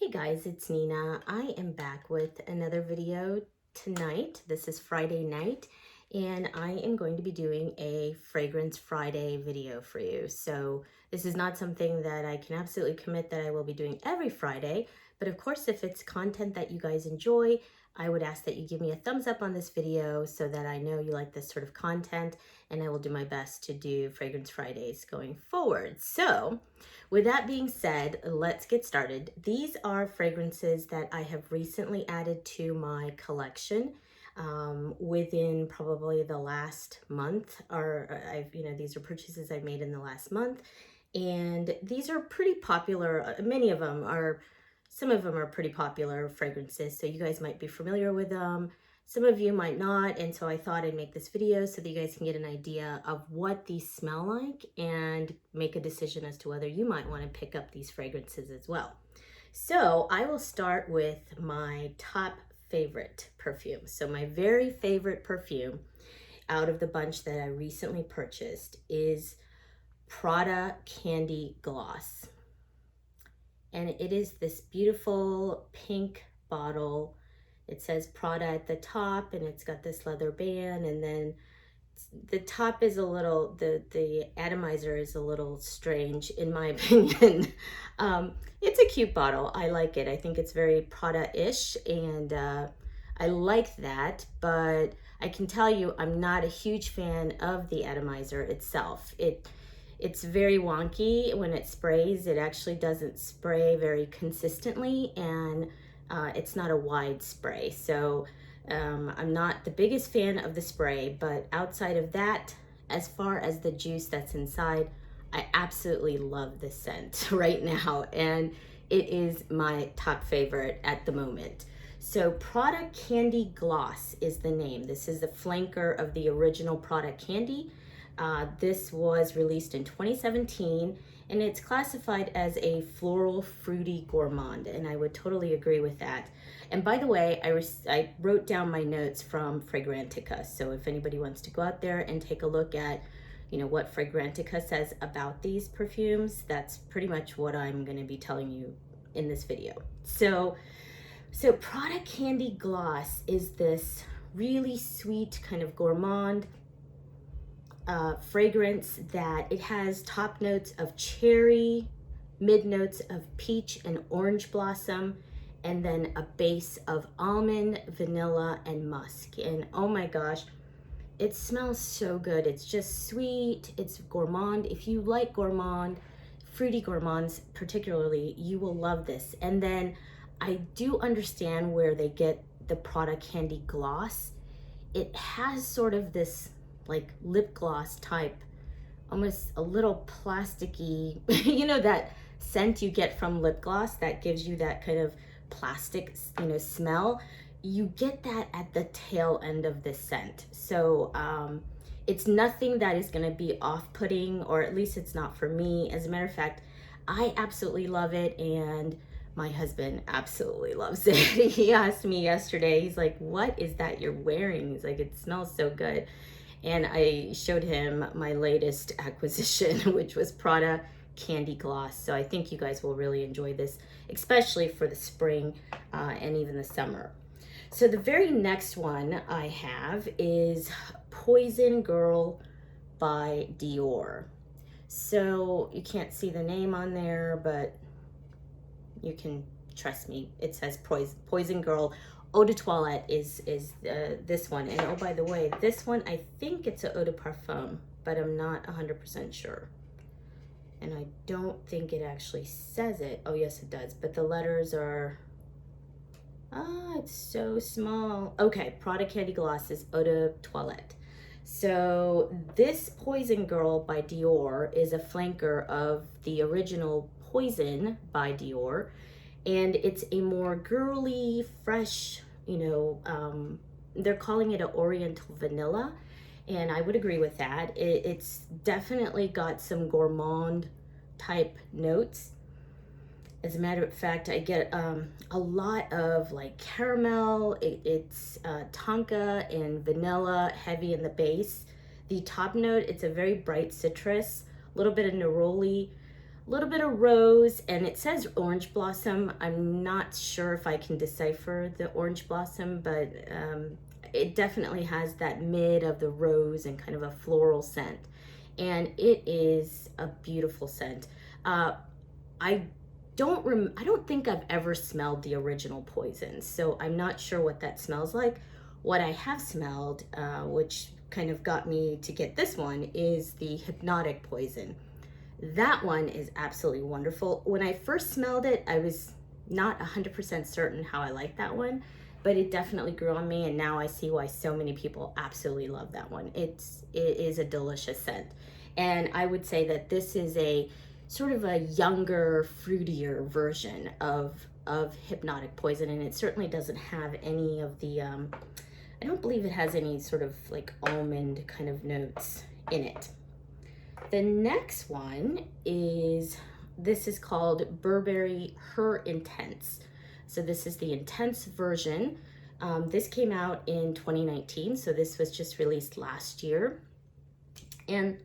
Hey guys, it's Nina. I am back with another video tonight. This is Friday night, and I am going to be doing a Fragrance Friday video for you. So this is not something that I can absolutely commit that I will be doing every Friday, but of course, if it's content that you guys enjoy, I would ask that you give me a thumbs up on this video so that I know you like this sort of content, and I will do my best to do Fragrance Fridays going forward. So with that being said, let's get started. These are fragrances that I have recently added to my collection within probably the last month, or these are purchases I've made in the last month. And these are pretty popular. Many of them are, some of them are pretty popular fragrances, so you guys might be familiar with them. Some of you might not, and so I thought I'd make this video so that you guys can get an idea of what these smell like and make a decision as to whether you might want to pick up these fragrances as well. So I will start with my top favorite perfume. So my very favorite perfume out of the bunch that I recently purchased is Prada Candy Gloss. And it is this beautiful pink bottle. It says Prada at the top, and it's got this leather band, and then the top is a little, the atomizer is a little strange in my opinion. It's a cute bottle. I like it. I think it's very Prada-ish, and I like that, but I can tell you I'm not a huge fan of the atomizer itself. It's very wonky when it sprays. It actually doesn't spray very consistently, and it's not a wide spray. So I'm not the biggest fan of the spray, but outside of that, as far as the juice that's inside, I absolutely love this scent right now, and it is my top favorite at the moment. So Prada Candy Gloss is the name. This is the flanker of the original Prada Candy. This was released in 2017, and it's classified as a floral fruity gourmand, and I would totally agree with that. And by the way, I wrote down my notes from Fragrantica, so if anybody wants to go out there and take a look at what Fragrantica says about these perfumes, that's pretty much what I'm going to be telling you in this video. So Prada Candy Gloss is this really sweet kind of gourmand fragrance that it has top notes of cherry, mid notes of peach and orange blossom, and then a base of almond, vanilla, and musk. And oh my gosh, it smells so good. It's just sweet, it's gourmand. If you like gourmand, fruity gourmands particularly, you will love this. And then I do understand where they get the Prada Candy Gloss. It has sort of this like lip gloss type, almost a little plasticky, that scent you get from lip gloss that gives you that kind of plastic, smell. You get that at the tail end of this scent. So it's nothing that is going to be off-putting, or at least it's not for me. As a matter of fact, I absolutely love it, and my husband absolutely loves it. He asked me yesterday, he's like, "What is that you're wearing?" He's like, "It smells so good." And I showed him my latest acquisition, which was Prada Candy Gloss. So I think you guys will really enjoy this, especially for the spring and even the summer. So the very next one I have is Poison Girl by Dior. So you can't see the name on there, but you can trust me. It says Poison Girl. Eau de Toilette is this one. And oh, by the way, this one, I think it's an Eau de Parfum, but I'm not 100% sure. And I don't think it actually says it. Oh, yes, it does. But the letters are, it's so small. Okay, Prada Candy Gloss is Eau de Toilette. So this Poison Girl by Dior is a flanker of the original Poison by Dior. And it's a more girly, fresh, they're calling it an Oriental Vanilla, and I would agree with that. It's definitely got some gourmand type notes. As a matter of fact, I get a lot of like caramel, it's tonka and vanilla heavy in the base. The top note, it's a very bright citrus, a little bit of neroli, a little bit of rose, and it says orange blossom. I'm not sure if I can decipher the orange blossom, but it definitely has that mid of the rose and kind of a floral scent. And it is a beautiful scent. I don't think I've ever smelled the original Poison, so I'm not sure what that smells like. What I have smelled, which kind of got me to get this one, is the Hypnotic Poison. That one is absolutely wonderful. When I first smelled it, I was not 100% certain how I liked that one, but it definitely grew on me, and now I see why so many people absolutely love that one. It is a delicious scent. And I would say that this is a sort of a younger, fruitier version of Hypnotic Poison, and it certainly doesn't have any of the I don't believe it has any sort of like almond kind of notes in it. The next one is, this is called Burberry Her Intense. So this is the intense version. This came out in 2019, so this was just released last year. And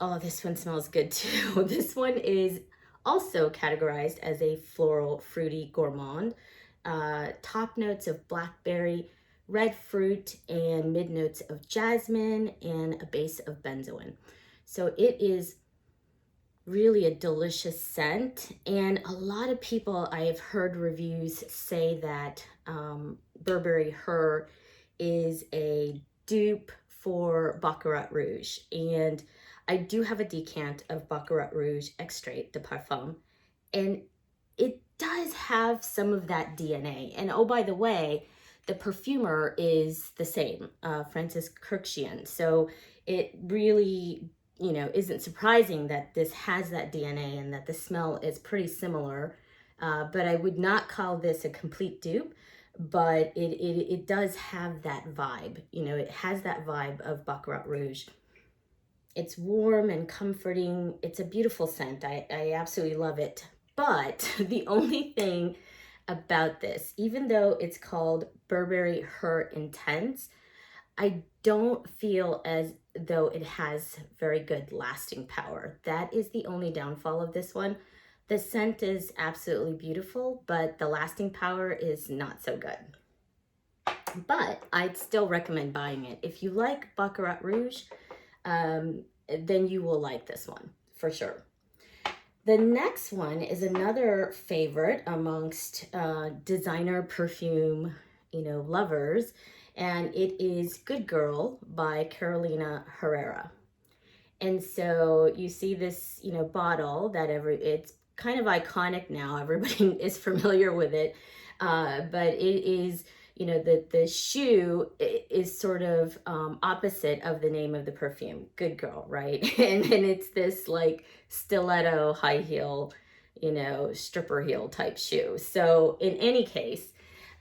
oh, this one smells good too. This one is also categorized as a floral, fruity gourmand. Top notes of blackberry, red fruit, and mid notes of jasmine, and a base of benzoin. So it is really a delicious scent, and a lot of people, I have heard reviews say that Burberry Her is a dupe for Baccarat Rouge, and I do have a decant of Baccarat Rouge Extrait de Parfum, and it does have some of that DNA. And oh, by the way, the perfumer is the same, Francis Kurkdjian. So it really, you know, isn't surprising that this has that DNA and that the smell is pretty similar. But I would not call this a complete dupe, but it does have that vibe. You know, it has that vibe of Baccarat Rouge. It's warm and comforting. It's a beautiful scent. I absolutely love it. But the only thing about this, even though it's called Burberry Her Intense, I don't feel as though it has very good lasting power. That is the only downfall of this one. The scent is absolutely beautiful, but the lasting power is not so good. But I'd still recommend buying it. If you like Baccarat Rouge, then you will like this one for sure. The next one is another favorite amongst designer perfume, you know, lovers, and it is Good Girl by Carolina Herrera. And so you see this, you know, bottle that it's kind of iconic now. Everybody is familiar with it, but it is, you know, the shoe is sort of opposite of the name of the perfume, Good Girl, right? And then it's this like stiletto high heel, you know, stripper heel type shoe. So in any case,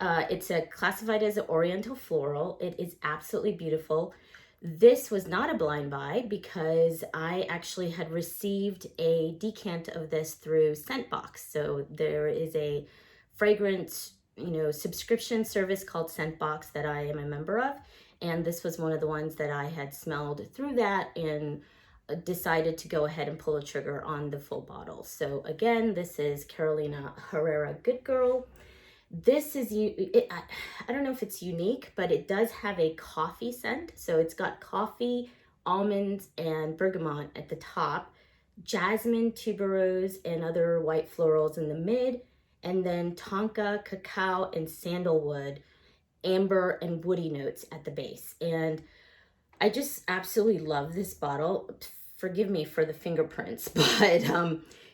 it's classified as an oriental floral. It is absolutely beautiful. This was not a blind buy because I actually had received a decant of this through Scentbox. So there is a fragrance, you know, subscription service called Scentbox that I am a member of, and this was one of the ones that I had smelled through that and decided to go ahead and pull a trigger on the full bottle. So again, this is Carolina Herrera Good Girl. This is, I don't know if it's unique, but it does have a coffee scent. So it's got coffee, almonds, and bergamot at the top, jasmine, tuberose, and other white florals in the mid, and then tonka, cacao, and sandalwood, amber, and woody notes at the base. And I just absolutely love this bottle. Forgive me for the fingerprints, but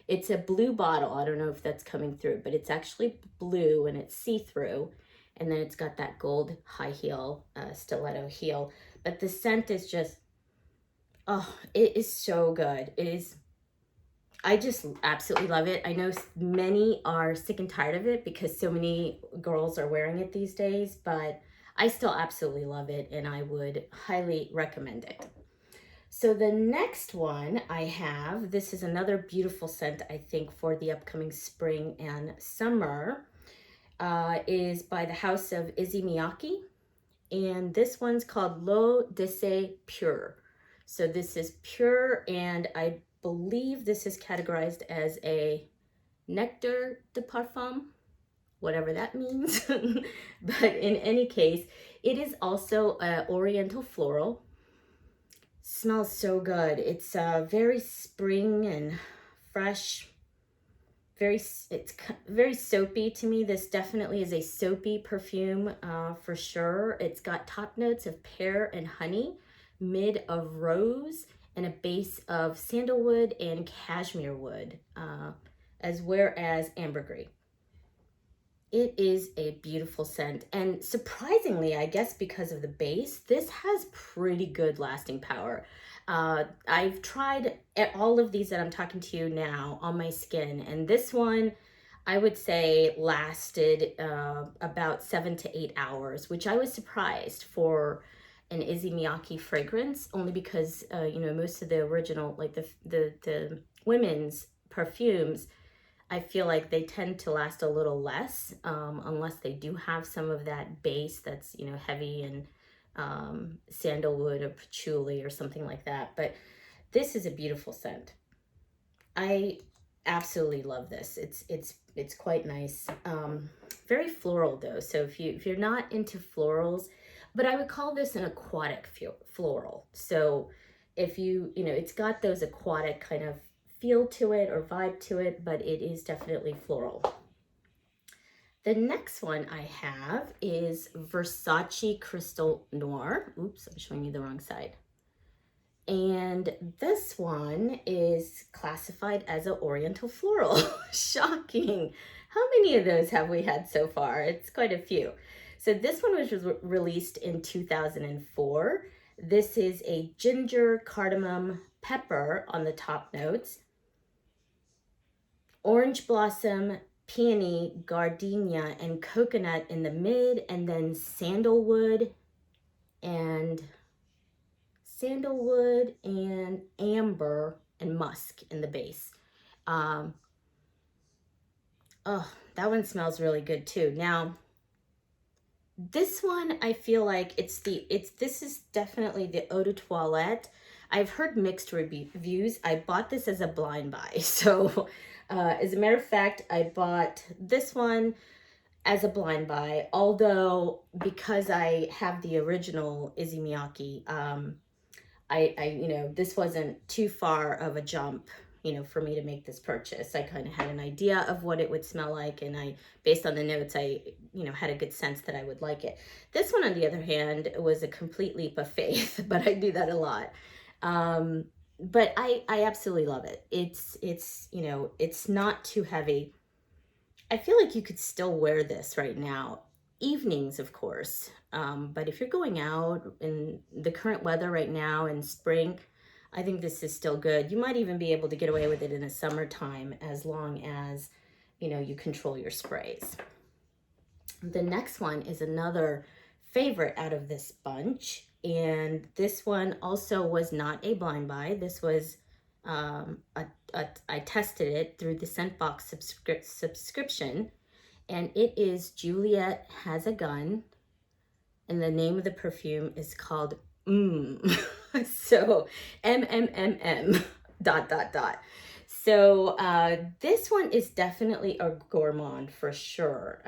it's a blue bottle. I don't know if that's coming through, but it's actually blue and it's see-through. And then it's got that gold high heel, stiletto heel. But the scent is just, oh, it is so good. It is, I just absolutely love it. I know many are sick and tired of it because so many girls are wearing it these days, but I still absolutely love it and I would highly recommend it. So the next one I have, this is another beautiful scent, I think, for the upcoming spring and summer, is by the house of Issey Miyake. And this one's called L'Eau d'Issey Pure. So this is pure, and I believe this is categorized as a nectar de parfum, whatever that means. But in any case, it is also oriental floral. Smells so good. It's very spring and fresh. It's very soapy to me. This definitely is a soapy perfume for sure. It's got top notes of pear and honey, mid of rose, and a base of sandalwood and cashmere wood, as well as ambergris. It is a beautiful scent, and surprisingly, I guess because of the base, this has pretty good lasting power. I've tried all of these that I'm talking to you now on my skin, and this one I would say lasted about 7 to 8 hours, which I was surprised for an Issey Miyake fragrance, only because you know, most of the original, like the women's perfumes, I feel like they tend to last a little less, unless they do have some of that base that's, you know, heavy and sandalwood or patchouli or something like that. But this is a beautiful scent. I absolutely love this. It's quite nice. Very floral though. So if you're not into florals, but I would call this an aquatic floral. So if you know, it's got those aquatic kind of feel to it or vibe to it, but it is definitely floral. The next one I have is Versace Crystal Noir. Oops, I'm showing you the wrong side. And this one is classified as an oriental floral. Shocking. How many of those have we had so far? It's quite a few. So this one was released in 2004. This is a ginger, cardamom, pepper on the top notes, orange blossom, peony, gardenia, and coconut in the mid, and then sandalwood and amber and musk in the base. Oh, that one smells really good too. Now, this one, I feel like this is definitely the eau de toilette. I've heard mixed reviews. I bought this as a blind buy. So as a matter of fact, I bought this one as a blind buy, although because I have the original Issey Miyake, I you know, this wasn't too far of a jump, you know, for me to make this purchase. I kind of had an idea of what it would smell like, and based on the notes, I, you know, had a good sense that I would like it. This one, on the other hand, was a complete leap of faith, but I do that a lot. But I absolutely love it. It's, you know, it's not too heavy. I feel like you could still wear this right now. Evenings, of course. But if you're going out in the current weather right now in spring, I think this is still good. You might even be able to get away with it in the summertime, as long as, you know, you control your sprays. The next one is another favorite out of this bunch. And this one also was not a blind buy. This was, I tested it through the Scentbox subscription. And it is Juliet Has a Gun. And the name of the perfume is called So MMMM ... So this one is definitely a gourmand for sure.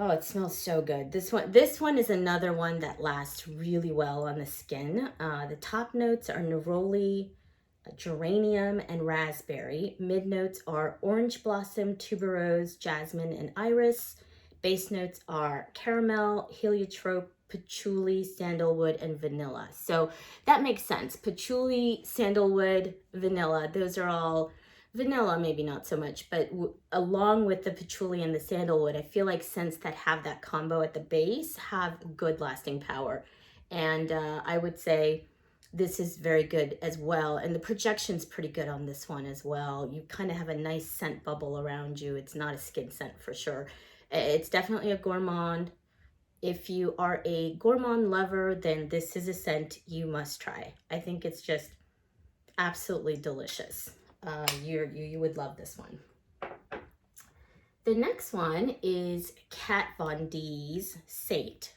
Oh, it smells so good. This one is another one that lasts really well on the skin. The top notes are neroli, geranium, and raspberry. Mid notes are orange blossom, tuberose, jasmine, and iris. Base notes are caramel, heliotrope, patchouli, sandalwood, and vanilla. So that makes sense. Patchouli, sandalwood, vanilla, those are all vanilla, maybe not so much, but along with the patchouli and the sandalwood, I feel like scents that have that combo at the base have good lasting power. And I would say this is very good as well. And the projection's pretty good on this one as well. You kind of have a nice scent bubble around you. It's not a skin scent for sure. It's definitely a gourmand. If you are a gourmand lover, then this is a scent you must try. I think it's just absolutely delicious. You would love this one. The next one is Kat Von D's Saint.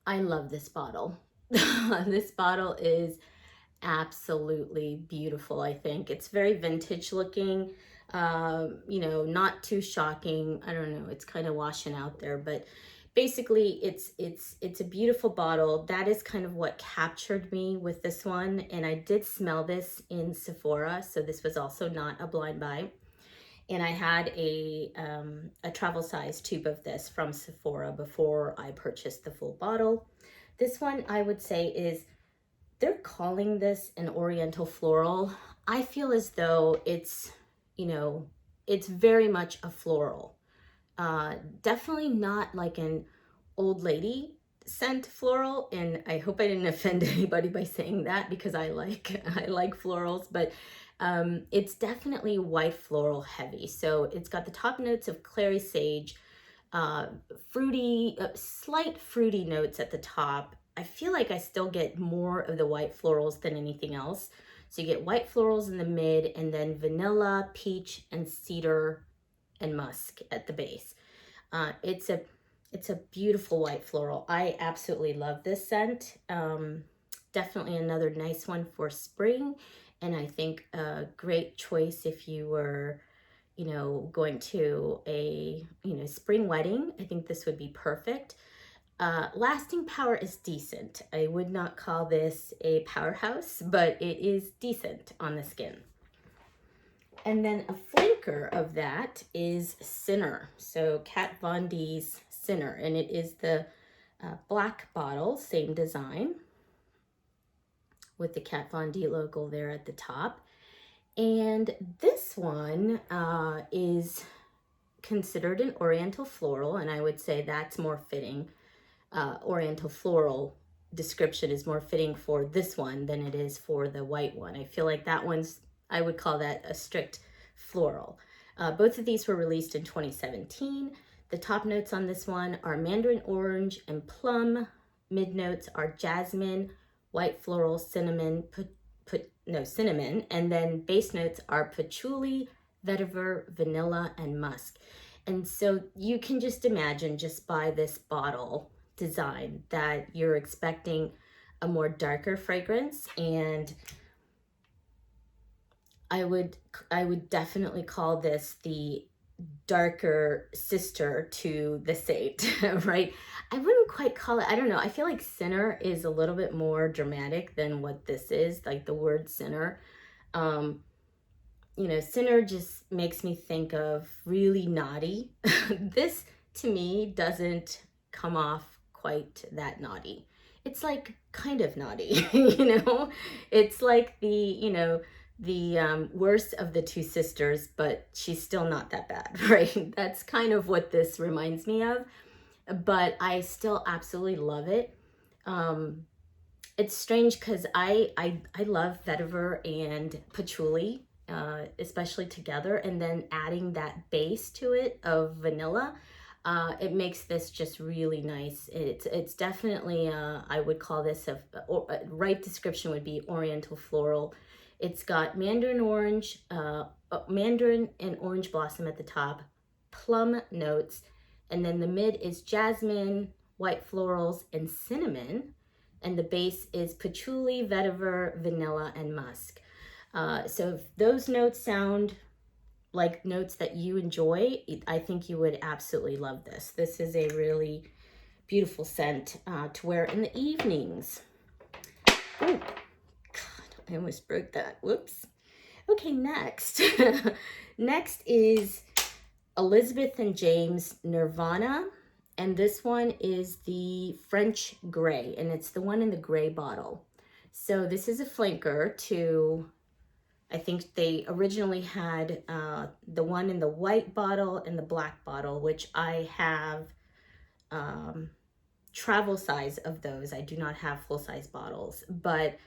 I love this bottle. This bottle is absolutely beautiful, I think. It's very vintage looking, you know, not too shocking. I don't know, it's kind of washing out there, but basically it's a beautiful bottle. That is kind of what captured me with this one. And I did smell this in Sephora, so this was also not a blind buy. And I had a travel size tube of this from Sephora before I purchased the full bottle. This one I would say is, they're calling this an oriental floral. I feel as though it's, you know, it's very much a floral. Definitely not like an old lady scent floral, and I hope I didn't offend anybody by saying that, because I like florals, but it's definitely white floral heavy. So it's got the top notes of clary sage, fruity, slight fruity notes at the top. I feel like I still get more of the white florals than anything else. So you get white florals in the mid, and then vanilla, peach, and cedar and musk at the base. It's a beautiful white floral. I absolutely love this scent. Definitely another nice one for spring, and I think a great choice if you were, you know, going to a, you know, spring wedding. I think this would be perfect. Lasting power is decent. I would not call this a powerhouse, but it is decent on the skin. And then a flanker of that is Sinner. So Kat Von D's Sinner, and it is the black bottle, same design, with the Kat Von D logo there at the top. And this one is considered an oriental floral, and I would say that's more fitting. Oriental floral description is more fitting for this one than it is for the white one. I feel like that one's, I would call that a strict floral. Both of these were released in 2017. The top notes on this one are mandarin orange and plum. Mid notes are jasmine, white floral, cinnamon, cinnamon, and then base notes are patchouli, vetiver, vanilla, and musk. And so you can just imagine, just by this bottle design, that you're expecting a more darker fragrance, and I would definitely call this the darker sister to the Saint, right? I wouldn't quite call it, I don't know, I feel like Sinner is a little bit more dramatic than what this is, like the word Sinner. You know, Sinner just makes me think of really naughty. This to me doesn't come off quite that naughty. It's like kind of naughty, you know? It's like the, you know, the worst of the two sisters, but she's still not that bad, right? That's kind of what this reminds me of, but I still absolutely love it. It's strange because I love vetiver and patchouli, especially together, and then adding that base to it of vanilla, it makes this just really nice. It's definitely, I would call this a right description would be oriental floral. It's got mandarin orange, mandarin and orange blossom at the top, plum notes, and then the mid is jasmine, white florals, and cinnamon, and the base is patchouli, vetiver, vanilla, and musk. So if those notes sound like notes that you enjoy, I think you would absolutely love this. This is a really beautiful scent to wear in the evenings. Ooh, God, I almost broke that. Whoops. Okay, next. Next is Elizabeth and James Nirvana. And this one is the French Gray, and it's the one in the gray bottle. So this is a flanker to, I think they originally had the one in the white bottle and the black bottle, which I have travel size of those. I do not have full size bottles, but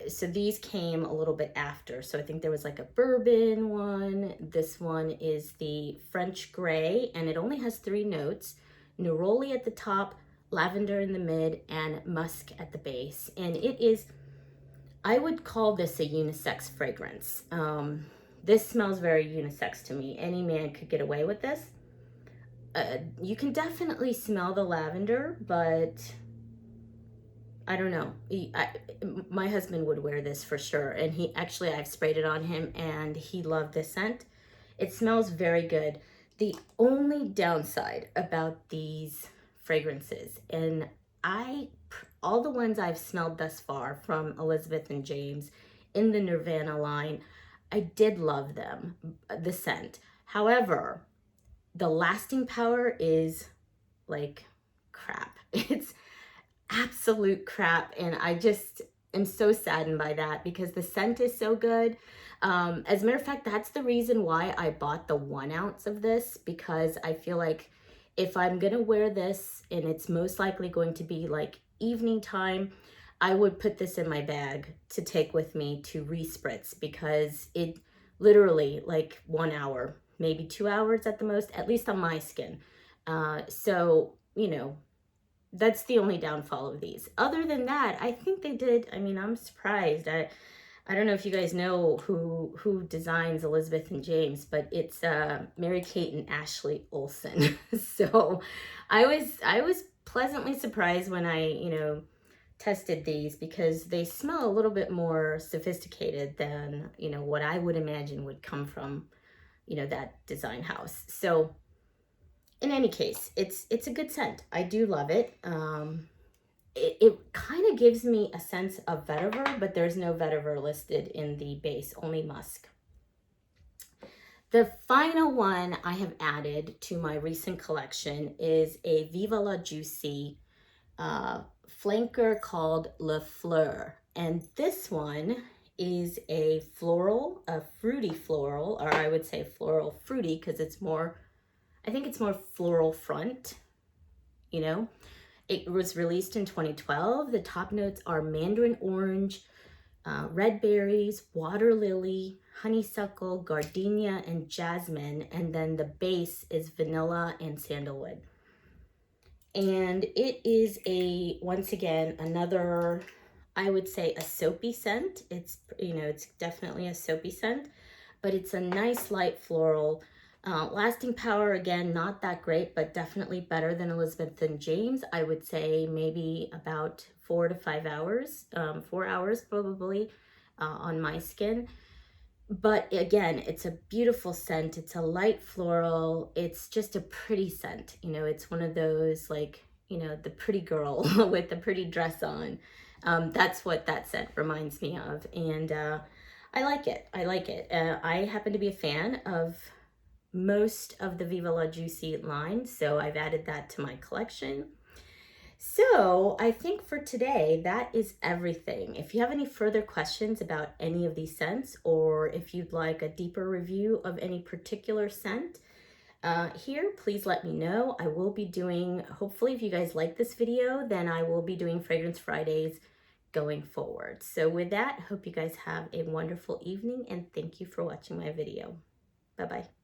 so these came a little bit after. So I think there was like a bourbon one. This one is the French Gray, and it only has 3 notes: neroli at the top, lavender in the mid, and musk at the base. And it is, I would call this a unisex fragrance. This smells very unisex to me. Any man could get away with this. You can definitely smell the lavender, but I don't know. My husband would wear this for sure. And I've sprayed it on him and he loved this scent. It smells very good. The only downside about these fragrances, and all the ones I've smelled thus far from Elizabeth and James in the Nirvana line, I did love them, the scent. However, the lasting power is like crap. It's absolute crap, and I just am so saddened by that because the scent is so good. As a matter of fact, that's the reason why I bought the 1 ounce of this, because I feel like if I'm gonna wear this, and it's most likely going to be like evening time, I would put this in my bag to take with me to respritz, because it literally like 1 hour, maybe 2 hours at the most, at least on my skin. So, you know, that's the only downfall of these. Other than that, I think they did. I mean, I'm surprised. I don't know if you guys know who designs Elizabeth and James, but it's Mary-Kate and Ashley Olsen. So I was pleasantly surprised when I, you know, tested these, because they smell a little bit more sophisticated than, you know, what I would imagine would come from, you know, that design house. So in any case, it's a good scent. I do love it. It kind of gives me a sense of vetiver, but there's no vetiver listed in the base, only musk. The final one I have added to my recent collection is a Viva La Juicy flanker called Le Fleur. And this one is a floral, a fruity floral, or I would say floral fruity, because it's more, I think it's more floral front, you know. It was released in 2012. The top notes are mandarin orange, red berries, water lily, honeysuckle, gardenia, and jasmine. And then the base is vanilla and sandalwood. And it is once again, another, I would say, a soapy scent. It's, you know, it's definitely a soapy scent, but it's a nice light floral. Lasting power, again, not that great, but definitely better than Elizabeth and James. I would say maybe about 4 to 5 hours, 4 hours probably on my skin. But again, it's a beautiful scent. It's a light floral. It's just a pretty scent. You know, it's one of those, like, you know, the pretty girl with the pretty dress on. That's what that scent reminds me of. And I like it. I like it. I happen to be a fan of most of the Viva La Juicy line, so I've added that to my collection. So I think for today, that is everything. If you have any further questions about any of these scents, or if you'd like a deeper review of any particular scent, here, please let me know. I will be doing, hopefully if you guys like this video, then I will be doing Fragrance Fridays going forward. So with that, hope you guys have a wonderful evening, and thank you for watching my video. Bye-bye.